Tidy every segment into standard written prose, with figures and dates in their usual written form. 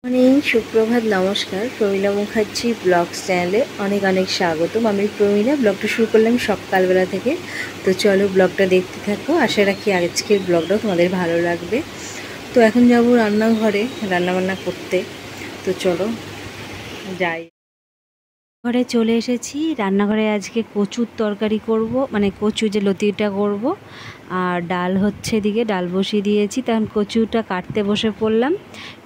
Morning, সুপ্রভাত, নমস্কার। Pramila Mukherjee blogs চ্যানেলে অনেক অনেক স্বাগতম। আমি প্রমীলা। ব্লগটা শুরু করলাম সকালবেলা থেকে। তো চলো ব্লগটা দেখতে থাকো। আশা রাখি আজকের ব্লগটাও তোমাদের ভালো লাগবে। তো এখন যাবো রান্নাঘরে রান্নাবান্না করতে। তো চলো যাই। ঘরে চলে এসেছি। রান্নাঘরে আজকে কচুর তরকারি করব, মানে কচু যে লতিটা করব। আর ডাল হচ্ছে, এদিকে ডাল বসিয়ে দিয়েছি। তখন কচুটা কাটতে বসে পড়লাম।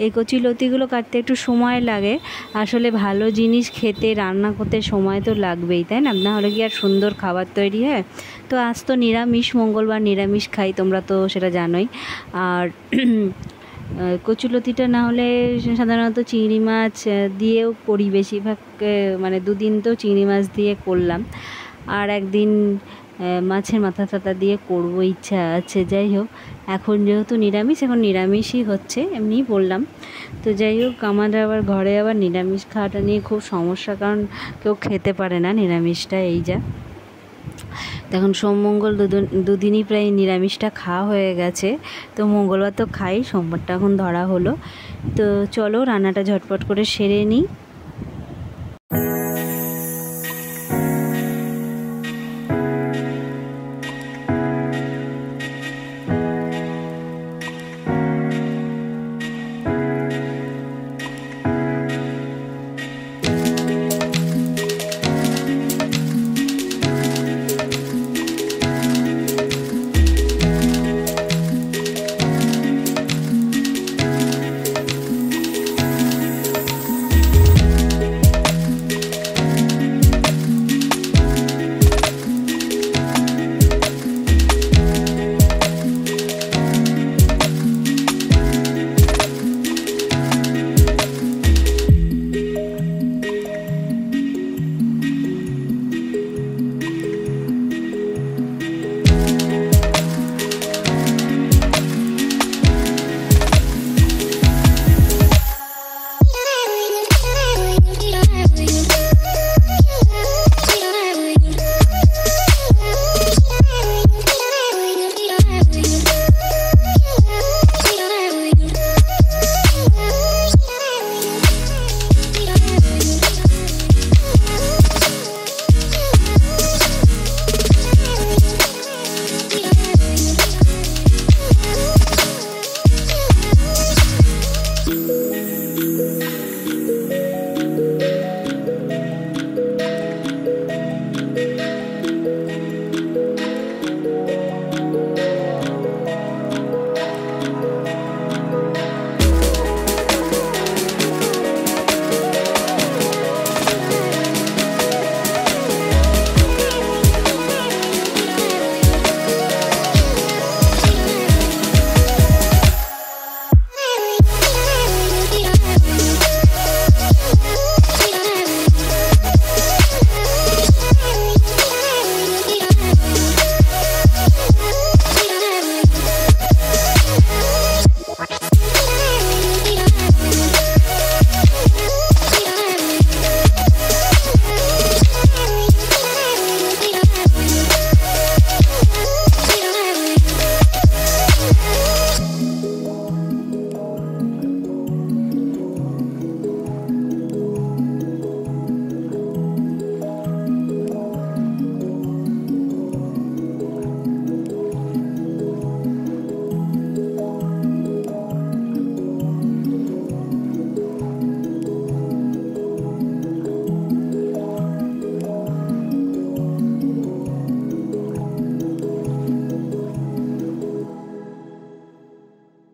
এই কচু লতিগুলো কাটতে একটু সময় লাগে। আসলে ভালো জিনিস খেতে, রান্না করতে সময় তো লাগবেই, তাই না? না হলে কি আর সুন্দর খাবার তৈরি হয়? তো আজ তো নিরামিষ, মঙ্গলবার নিরামিষ খাই, তোমরা তো সেটা জানোই। আর কচুলতিটা না হলে সাধারণত চিংড়ি মাছ দিয়েও করি বেশিরভাগ, মানে দুদিন তো চিংড়ি মাছ দিয়ে করলাম, আর একদিন মাছের মাথা টাথা দিয়ে করবো, ইচ্ছা আছে। যাই হোক, এখন যেহেতু নিরামিষ, এখন নিরামিষই হচ্ছে, এমনিই বললাম। তো যাই হোক, আমাদের আবার ঘরে আবার নিরামিষ খাওয়াটা নিয়ে খুব সমস্যা, কারণ কেউ খেতে পারে না নিরামিষটা, এই যা। তখন সোম মঙ্গল দুদিনই প্রায় নিরামিষটা খাওয়া হয়ে গেছে। তো মঙ্গলবার তো খাই, সোমবারটা এখন ধরা হলো। তো চলো রান্নাটা ঝটপট করে সেরে নিই।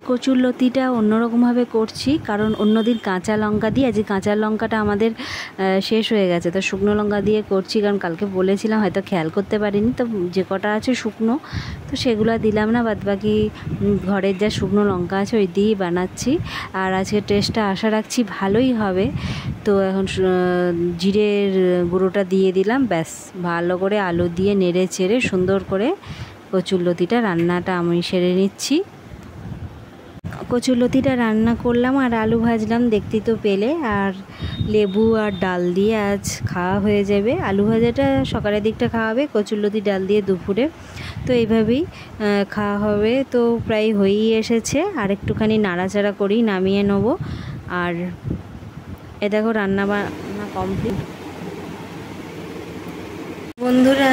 কচুরলতিটা অন্যরকমভাবে করছি, কারণ অন্যদিন কাঁচা লঙ্কা দিয়ে, আজকে কাঁচা লঙ্কাটা আমাদের শেষ হয়ে গেছে, তো শুকনো লঙ্কা দিয়ে করছি। কারণ কালকে বলেছিলাম, হয়তো খেয়াল করতে পারিনি, তো যে কটা আছে শুকনো, তো সেগুলো দিলাম না, বাদ বাকি ঘরের যা শুকনো লঙ্কা আছে ওই দিয়েই বানাচ্ছি। আর আজকে টেস্টটা আশা রাখছি ভালোই হবে। তো এখন জিরের গুঁড়োটা দিয়ে দিলাম, ব্যাস ভালো করে আলু দিয়ে নেড়ে চেড়ে সুন্দর করে কচুরলতিটা রান্নাটা আমি সেরে নিচ্ছি। কচুরলতিটা রান্না করলাম আর আলু ভাজলাম, দেখতেই তো পেলে। আর লেবু আর ডাল দিয়ে আজ খাওয়া হয়ে যাবে। আলু ভাজাটা সকালের দিকটা খাওয়া হবে, কচুরলতি ডাল দিয়ে দুপুরে। তো এইভাবেই খাওয়া হবে। তো প্রায় হয়েই এসেছে, আর একটুখানি নাড়াচাড়া করেই নামিয়ে নেব। আর এ দেখো রান্না বান্না কমপ্লিট বন্ধুরা,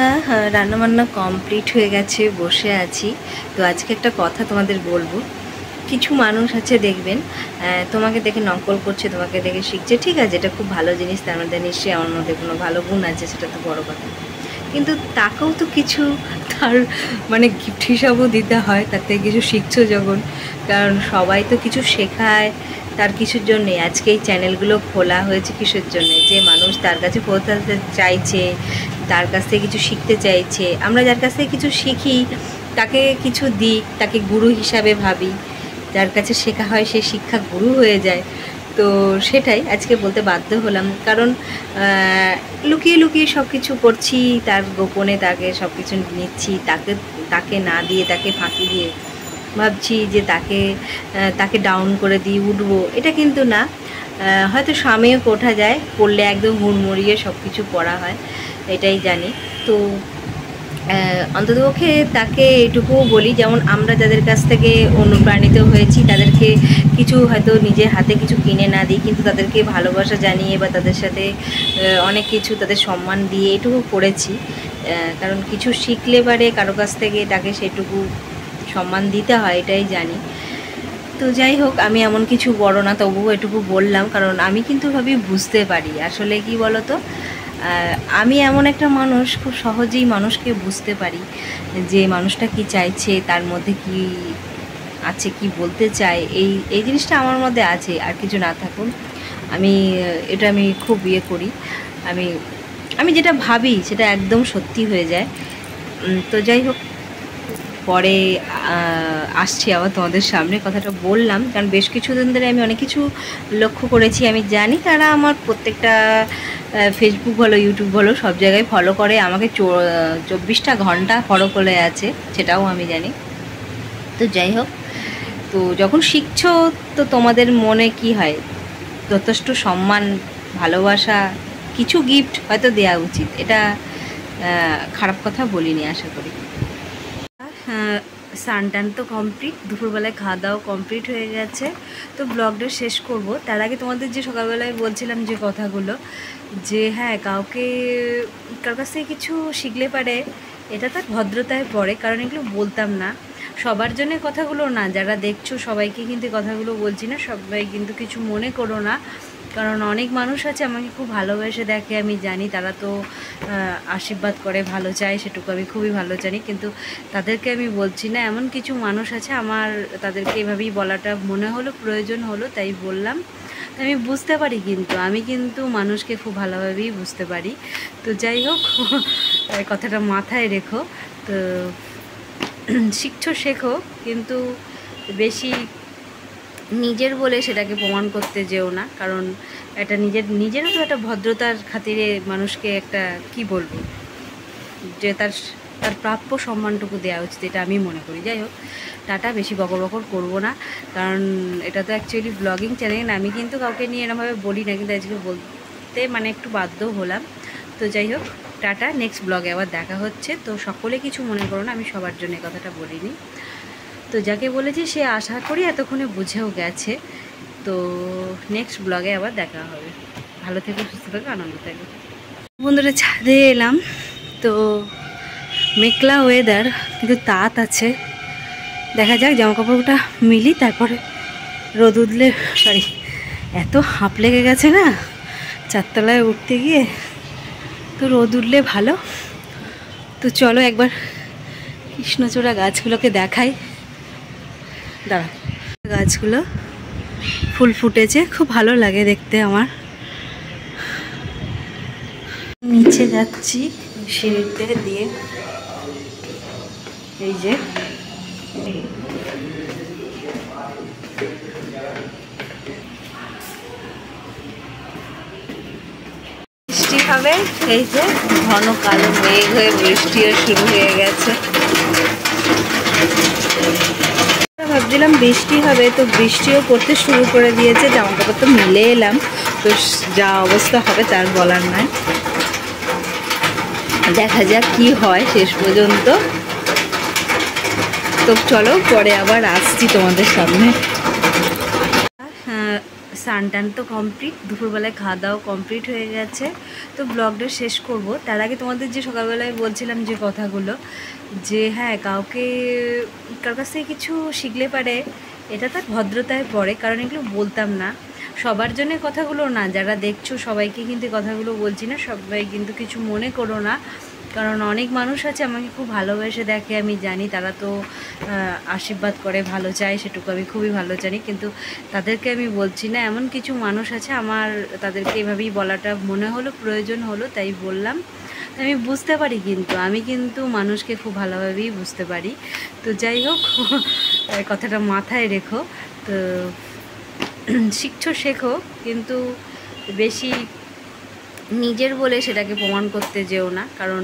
রান্নাবান্না কমপ্লিট হয়ে গেছে, বসে আছি। তো আজকে একটা কথা তোমাদের বলবো। কিছু মানুষ আছে দেখবেন তোমাকে দেখে নকল করছে, তোমাকে দেখে শিখছে, ঠিক আছে, এটা খুব ভালো জিনিস, তার মধ্যে নিশ্চয়ই আমার মধ্যে কোনো ভালো গুণ আছে, সেটা তো বড় কথা। কিন্তু তাকেও তো কিছু তার মানে গিফট হিসাবেও দিতে হয়, তার থেকে কিছু শিখছো যখন, কারণ সবাই তো কিছু শেখায় তার কিছুর জন্যে। আজকে এই চ্যানেলগুলো খোলা হয়েছে কিসের জন্যে? যে মানুষ তার কাছে পৌঁছাতে চাইছে, তার কাছ থেকে কিছু শিখতে চাইছে। আমরা যার কাছ থেকে কিছু শিখি তাকে কিছু দিই, তাকে গুরু হিসাবে ভাবি, যার কাছে শেখা হয় সে শিক্ষা গুরু হয়ে যায়। তো সেটাই আজকে বলতে বাধ্য হলাম, কারণ লুকিয়ে লুকিয়ে সব কিছু করছি, তার গোপনে তাকে সব কিছু নিচ্ছি, তাকে না দিয়ে, তাকে ফাঁকি দিয়ে ভাবছি যে তাকে ডাউন করে দিয়ে উঠবো, এটা কিন্তু না। হয়তো সাময়িক ওঠা যায়, পড়লে একদম হুড়মুড়িয়ে সব কিছু পড়া হয়, এটাই জানি। তো অন্ততপক্ষে তাকে এটুকুও বলি, যেমন আমরা যাদের কাছ থেকে অনুপ্রাণিত হয়েছি তাদেরকে কিছু হয়তো নিজের হাতে কিছু কিনে না দিই, কিন্তু তাদেরকে ভালোবাসা জানিয়ে বা তাদের সাথে অনেক কিছু তাদের সম্মান দিয়ে এটুকু করেছি। কারণ কিছু শিখলে পারে কারো কাছ থেকে তাকে সেটুকু সম্মান দিতে হয়, এটাই জানি। তো যাই হোক, আমি এমন কিছু বড় না, তবুও এটুকু বললাম, কারণ আমি কিন্তু ভাবি বুঝতে পারি আসলে কি বলতো, আমি এমন একটা মানুষ, খুব সহজেই মানুষকে বুঝতে পারি যে মানুষটা কি চাইছে, তার মধ্যে কি আছে, কি বলতে চায়। এই জিনিসটা আমার মধ্যে আছে, আর কিছু না থাকুন আমি খুব করি। আমি আমি যেটা ভাবি সেটা একদম সত্যি হয়ে যায়। তো যাই হোক, পরে আসছি আবার তোমাদের সামনে, কথাটা বললাম কারণ বেশ কিছুদিন ধরে আমি অনেক কিছু লক্ষ্য করেছি। আমি জানি তারা আমার প্রত্যেকটা ফেসবুক বলো, ইউটিউব বলো, সব জায়গায় ফলো করে, আমাকে 24টা ঘন্টা ফলো করে আছে, সেটাও আমি জানি। তো যাই হোক, তো যখন শিখছো তো তোমাদের মনে কি হয়, যথেষ্ট সম্মান, ভালোবাসা, কিছু গিফট হয়তো দেওয়া উচিত, এটা খারাপ কথা বলিনি আশা করি। হ্যাঁ, স্নান টান তো কমপ্লিট, দুপুরবেলায় খাওয়া দাওয়া কমপ্লিট হয়ে গেছে। তো ব্লগটা শেষ করব, তার আগে তোমাদের যে সকালবেলায় বলছিলাম যে কথাগুলো, যে হ্যাঁ, কার কাছ থেকে কিছু শিখলে পারে, এটা তার ভদ্রতায় পড়ে, কারণ এগুলো বলতাম না সবার জন্য কথাগুলো না, যারা দেখছো সবাইকে কিন্তু কথাগুলো বলছি না, সবাই কিন্তু কিছু মনে করো না, কারণ অনেক মানুষ আছে আমাকে খুব ভালোবেসে দেখে, আমি জানি তারা তো আশীর্বাদ করে, ভালো চায়, সেটুকু আমি খুবই ভালো জানি, কিন্তু তাদেরকে আমি বলছি না। এমন কিছু মানুষ আছে, আমার তাদেরকে এভাবেই বলাটা মনে হলো, প্রয়োজন হলো, তাই বললাম। আমি বুঝতে পারি, কিন্তু আমি কিন্তু মানুষকে খুব ভালোভাবেই বুঝতে পারি। তো যাই হোক, কথাটা মাথায় রেখো। তো শিখছো শেখো, কিন্তু বেশি নিজের বলে সেটাকে প্রমাণ করতে যেও না, কারণ এটা নিজেরও তো একটা ভদ্রতার খাতিরে মানুষকে একটা কি বলবো, যে তার প্রাপ্য সম্মানটুকু দেওয়া উচিত, এটা আমি মনে করি। যাই হোক, টাটা, বেশি বকর বকর করবো না, কারণ এটা তো অ্যাকচুয়ালি ব্লগিং চ্যানেল, আমি কিন্তু কাউকে নিয়ে এরমভাবে বলি না, কিন্তু আজকে বলতে মানে একটু বাধ্য হলাম। তো যাই হোক, টাটা, নেক্সট ব্লগে আবার দেখা হচ্ছে। তো সকলে কিছু মনে করো না, আমি সবার জন্য কথাটা বলিনি। তো যাকে বলেছি সে আশা করি এতক্ষণে বুঝেও গেছে। তো নেক্সট ব্লগে আবার দেখা হবে। ভালো থেকো, সুস্থ থেকো, আনন্দ থেকো। বন্ধুরা, ছাদে এলাম, তো মেঘলা ওয়েদার, কিন্তু তাত আছে, দেখা যাক জামাকাপড়টা মিলি, তারপরে রোদ উঠলে, এত হাঁপ লেগে গেছে না চারতলায় উঠতে গিয়ে, তো রোদ উঠলে ভালো। তো চলো একবার কৃষ্ণচূড়া গাছগুলোকে দেখাই, দাঁড়া, গাছগুলো ফুল ফুটেছে, খুব ভালো লাগে দেখতে আমার। নিচে যাচ্ছি সিঁড়িতে দিয়ে, এই যে বৃষ্টি হবে, এই যে ঘন কালো মেঘ হয়ে বৃষ্টিও শুরু হয়ে গেছে। ভাবছিলাম বৃষ্টি হবে, তো বৃষ্টিও পড়তে শুরু করে দিয়েছে, জামা কাপড় তো মিলে এলাম, তো যা অবস্থা হবে তার বলার নয়, দেখা যাক কি হয় শেষ পর্যন্ত। তো চলো, পরে আবার আসছি তোমাদের সামনে। স্নান টান তো কমপ্লিট, দুপুরবেলায় খাওয়া দাওয়া কমপ্লিট হয়ে গেছে। তো ব্লগটা শেষ করব। তার আগে তোমাদের যে সকালবেলায় বলছিলাম যে কথাগুলো, যে হ্যাঁ কাউকে কার কাছ থেকে কিছু শিখলে পারে এটা তার ভদ্রতায় পড়ে, কারণ এগুলো বলতাম না সবার জন্য কথাগুলো না, যারা দেখছো সবাইকে কিন্তু কথাগুলো বলছি না, সবাই কিন্তু কিছু মনে করো না, কারণ অনেক মানুষ আছে আমাকে খুব ভালোবেসে দেখে, আমি জানি তারা তো আশীর্বাদ করে, ভালো চায়, সেটুকু আমি খুবই ভালো জানি, কিন্তু তাদেরকে আমি বলছি না। এমন কিছু মানুষ আছে আমার তাদেরকে এভাবেই বলাটা মনে হলো, প্রয়োজন হলো, তাই বললাম। আমি বুঝতে পারি, কিন্তু আমি কিন্তু মানুষকে খুব ভালোভাবেই বুঝতে পারি। তো যাই হোক, কথাটা মাথায় রেখো। তো শিখছো শেখো, কিন্তু বেশি নিজের বলে সেটাকে প্রমাণ করতে যেও না, কারণ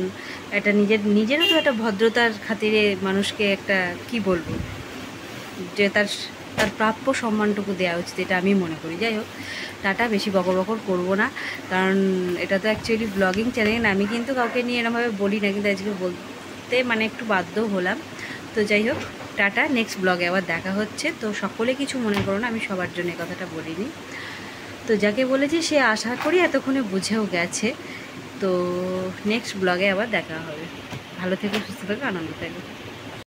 এটা নিজেরও তো একটা ভদ্রতার খাতিরে মানুষকে একটা কি বলবো, যে তার তার প্রাপ্য সম্মানটুকু দেওয়া উচিত, এটা আমি মনে করি। যাই হোক, টাটা, বেশি বকর করবো না, কারণ এটা তো অ্যাকচুয়ালি ব্লগিং চ্যানেল, আমি কিন্তু কাউকে নিয়ে এরমভাবে বলি না, কিন্তু আজকে বলতে মানে একটু বাধ্য হলাম। তো যাই হোক, টাটা, নেক্সট ব্লগে আবার দেখা হচ্ছে। তো সকলে কিছু মনে করো না, আমি সবার জন্য কথাটা বলিনি। তো যাকে বলেছি সে আশা করি এতক্ষণে বুঝেও গেছে। তো নেক্সট ব্লগে আবার দেখা হবে। ভালো থেকো, সুস্থ থেকো, আনন্দ থেকো।